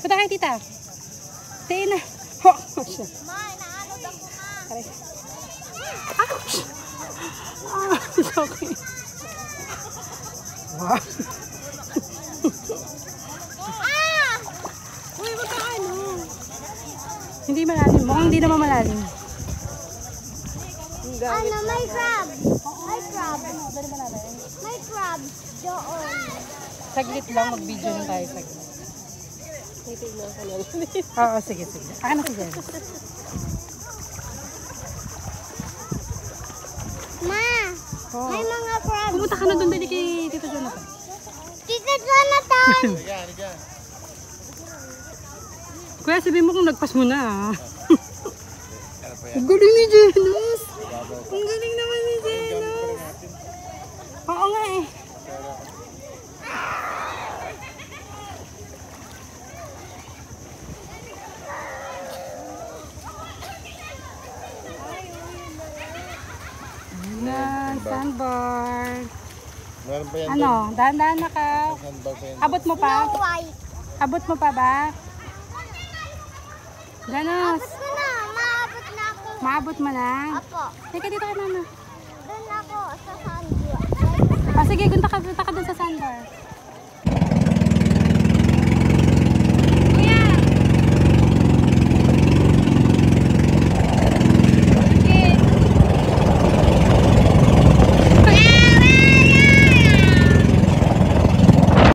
Punta kayo, tita. Tiin na. Oh, siya. Aray. Ouch! Ah, it's okay. Wow. Uy, wag ka ano. Hindi malalim. Mukhang hindi naman malalim. Ano, may crab. May crab. May crab. Doon. Saglit lang, mag-video lang tayo saglit. Titignan ka lang. Oo, sige, sige. Akin na si Jen. Ma, Oh. may mga crab. Pumunta ka na doon dali kay Tito Jonathan. Tito Jonathan. Kuya, sabihin mo kung nagpas mo na ah. Ang galing ni Jenos. Ang galing naman ni Jenos. Oo nga eh. Ayan, sandboard. Meron pa yan Ano, dahan-dahan na ka. Sandbar pa yan. Abot mo pa? Snow White. Abot mo pa ba? Janos, Abot ko na. Maabot na ako. maabot mo na. Apo. Teka dito kay mama. Doon ako sa sandbar. Sige, punta ka dun sa sandbar.